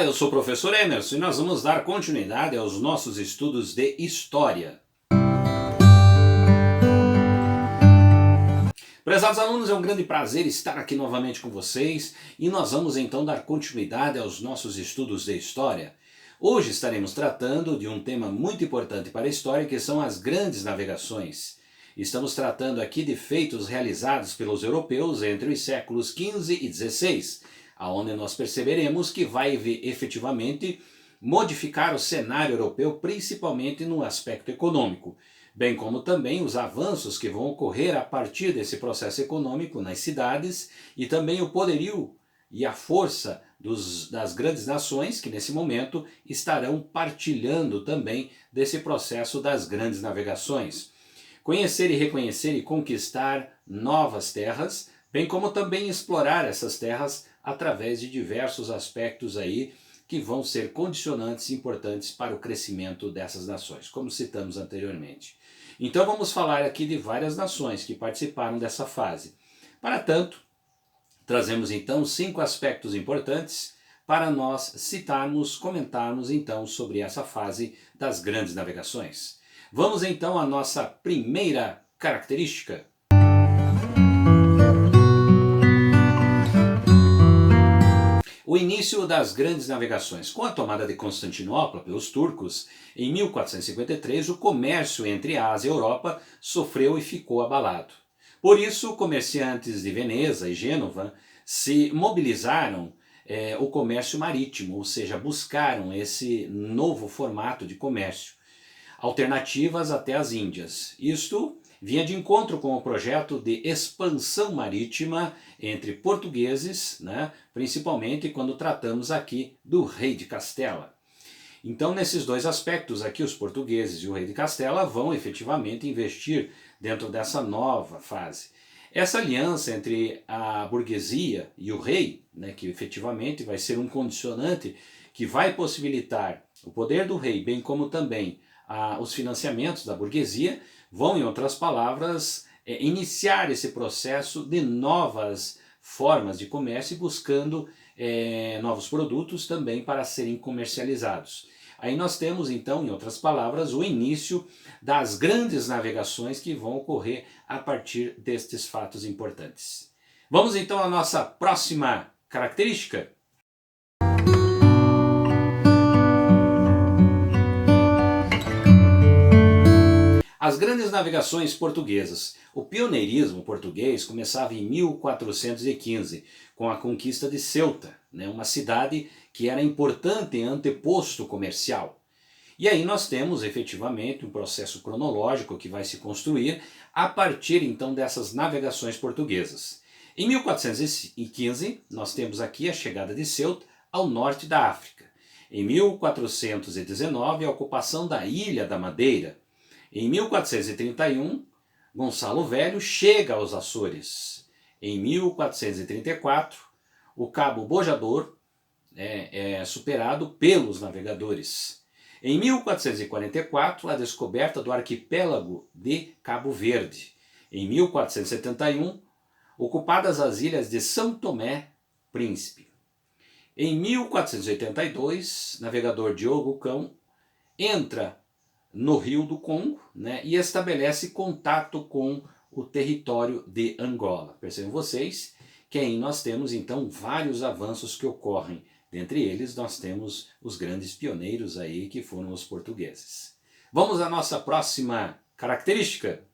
Olá, eu sou o professor Emerson e nós vamos dar continuidade aos nossos estudos de História. Prezados alunos, é um grande prazer estar aqui novamente com vocês e nós vamos então dar continuidade aos nossos estudos de História. Hoje estaremos tratando de um tema muito importante para a História, que são as grandes navegações. Estamos tratando aqui de feitos realizados pelos europeus entre os séculos XV e XVI, onde nós perceberemos que vai efetivamente modificar o cenário europeu, principalmente no aspecto econômico, bem como também os avanços que vão ocorrer a partir desse processo econômico nas cidades e também o poderio e a força das grandes nações que nesse momento estarão partilhando também desse processo das grandes navegações. Conhecer e reconhecer e conquistar novas terras, bem como também explorar essas terras através de diversos aspectos aí que vão ser condicionantes importantes para o crescimento dessas nações, como citamos anteriormente. Então vamos falar aqui de várias nações que participaram dessa fase. Para tanto, trazemos então 5 aspectos importantes para nós citarmos, comentarmos então sobre essa fase das grandes navegações. Vamos então à nossa primeira característica. O início das grandes navegações. Com a tomada de Constantinopla pelos turcos, em 1453, o comércio entre a Ásia e a Europa sofreu e ficou abalado. Por isso, comerciantes de Veneza e Gênova se mobilizaram o comércio marítimo, ou seja, buscaram esse novo formato de comércio, alternativas até as Índias. Isto vinha de encontro com o projeto de expansão marítima entre portugueses, principalmente quando tratamos aqui do rei de Castela. Então, nesses dois aspectos aqui, os portugueses e o rei de Castela vão efetivamente investir dentro dessa nova fase. Essa aliança entre a burguesia e o rei, que efetivamente vai ser um condicionante que vai possibilitar o poder do rei, bem como também os financiamentos da burguesia, vão, em outras palavras, iniciar esse processo de novas formas de comércio, buscando novos produtos também para serem comercializados. Aí nós temos então, em outras palavras, o início das grandes navegações que vão ocorrer a partir destes fatos importantes. Vamos então à nossa próxima característica. As grandes navegações portuguesas. O pioneirismo português começava em 1415, com a conquista de Ceuta, uma cidade que era importante em anteposto comercial. E aí nós temos efetivamente um processo cronológico que vai se construir a partir então dessas navegações portuguesas. Em 1415 nós temos aqui a chegada de Ceuta ao norte da África. Em 1419 a ocupação da Ilha da Madeira. Em 1431, Gonçalo Velho chega aos Açores. Em 1434, o Cabo Bojador é superado pelos navegadores. Em 1444, a descoberta do arquipélago de Cabo Verde. Em 1471, ocupadas as ilhas de São Tomé Príncipe. Em 1482, navegador Diogo Cão entra no Rio do Congo, e estabelece contato com o território de Angola. Percebem vocês que aí nós temos então vários avanços que ocorrem. Dentre eles nós temos os grandes pioneiros aí que foram os portugueses. Vamos à nossa próxima característica.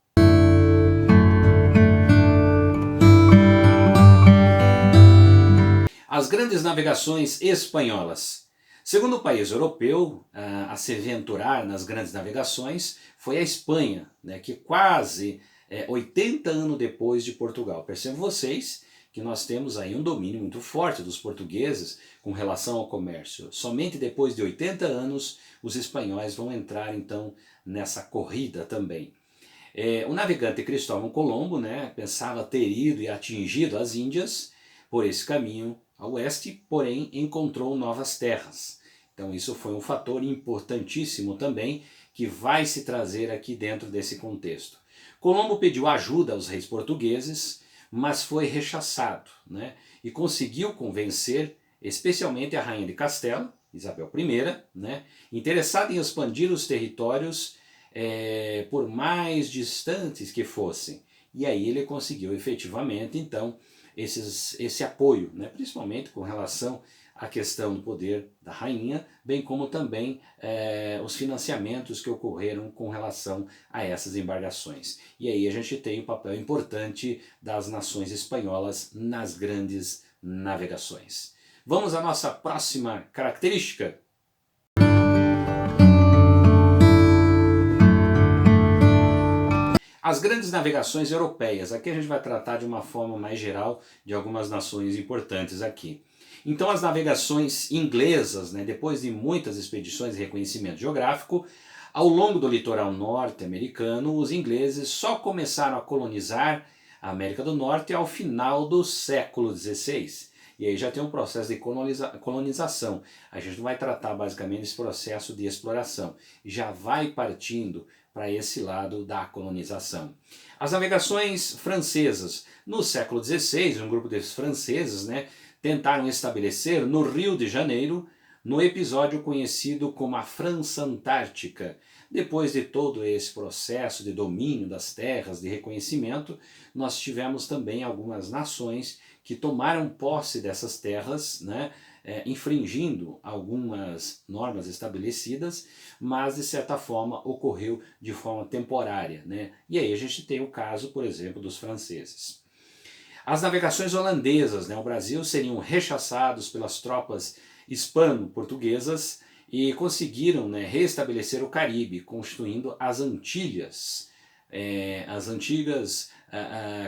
As grandes navegações espanholas. Segundo o país europeu a se aventurar nas grandes navegações foi a Espanha, que quase 80 anos depois de Portugal. Percebem vocês que nós temos aí um domínio muito forte dos portugueses com relação ao comércio. Somente depois de 80 anos os espanhóis vão entrar então nessa corrida também. O navegante Cristóvão Colombo pensava ter ido e atingido as Índias por esse caminho a oeste, porém encontrou novas terras. Então isso foi um fator importantíssimo também que vai se trazer aqui dentro desse contexto. Colombo pediu ajuda aos reis portugueses, mas foi rechaçado, e conseguiu convencer especialmente a rainha de Castela, Isabel I, né, interessada em expandir os territórios por mais distantes que fossem. E aí ele conseguiu efetivamente, então, esse apoio, né, principalmente com relação à questão do poder da rainha, bem como também os financiamentos que ocorreram com relação a essas embarcações. E aí a gente tem o papel importante das nações espanholas nas grandes navegações. Vamos à nossa próxima característica. As grandes navegações europeias. Aqui a gente vai tratar de uma forma mais geral de algumas nações importantes aqui. Então as navegações inglesas, né, depois de muitas expedições de reconhecimento geográfico, ao longo do litoral norte-americano, os ingleses só começaram a colonizar a América do Norte ao final do século XVI. E aí já tem um processo de colonização. A gente não vai tratar basicamente desse processo de exploração. Já vai partindo para esse lado da colonização. As navegações francesas. No século XVI, um grupo de franceses, né, tentaram estabelecer no Rio de Janeiro, no episódio conhecido como a França Antártica. Depois de todo esse processo de domínio das terras, de reconhecimento, nós tivemos também algumas nações que tomaram posse dessas terras, né, infringindo algumas normas estabelecidas, mas de certa forma ocorreu de forma temporária, né? E aí a gente tem o caso, por exemplo, dos franceses. As navegações holandesas, né, o Brasil, seriam rechaçados pelas tropas hispano-portuguesas e conseguiram, né, restabelecer o Caribe, constituindo as Antilhas, as antigas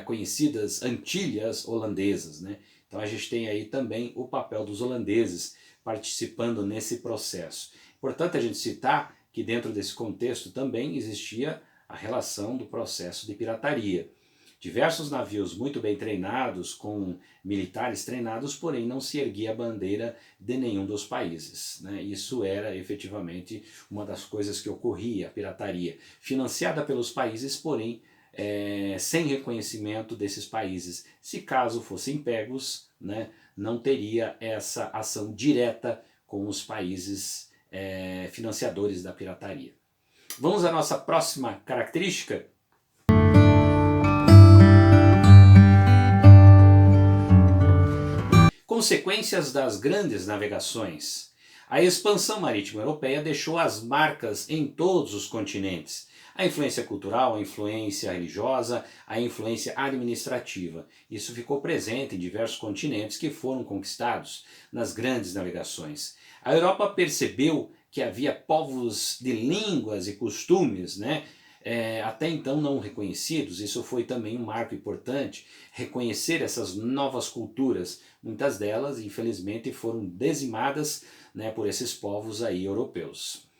conhecidas Antilhas holandesas, né? Então a gente tem aí também o papel dos holandeses participando nesse processo. Importante a gente citar que dentro desse contexto também existia a relação do processo de pirataria. Diversos navios muito bem treinados, com militares treinados, porém não se erguia a bandeira de nenhum dos países, né? Isso era efetivamente uma das coisas que ocorria, a pirataria, financiada pelos países, porém sem reconhecimento desses países. Se caso fossem pegos, né, não teria essa ação direta com os países financiadores da pirataria. Vamos à nossa próxima característica? Consequências das grandes navegações. A expansão marítima europeia deixou as marcas em todos os continentes. A influência cultural, a influência religiosa, a influência administrativa. Isso ficou presente em diversos continentes que foram conquistados nas grandes navegações. A Europa percebeu que havia povos de línguas e costumes, né, até então não reconhecidos. Isso foi também um marco importante, reconhecer essas novas culturas. Muitas delas, infelizmente, foram dizimadas, né, por esses povos aí europeus.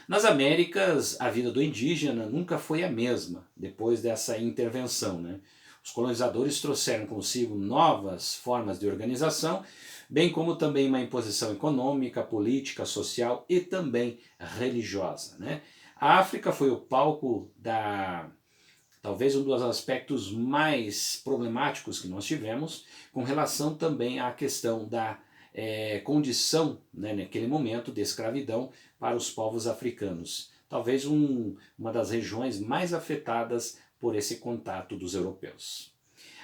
Nas Américas, a vida do indígena nunca foi a mesma depois dessa intervenção, né? Os colonizadores trouxeram consigo novas formas de organização, bem como também uma imposição econômica, política, social e também religiosa, né? A África foi o palco talvez um dos aspectos mais problemáticos que nós tivemos, com relação também à questão da condição, né, naquele momento de escravidão para os povos africanos. Talvez uma das regiões mais afetadas por esse contato dos europeus.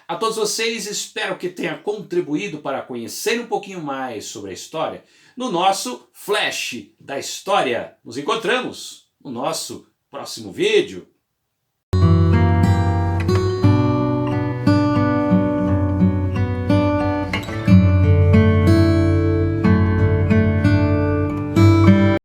A todos vocês, espero que tenha contribuído para conhecer um pouquinho mais sobre a história no nosso Flash da História. Nos encontramos no nosso próximo vídeo.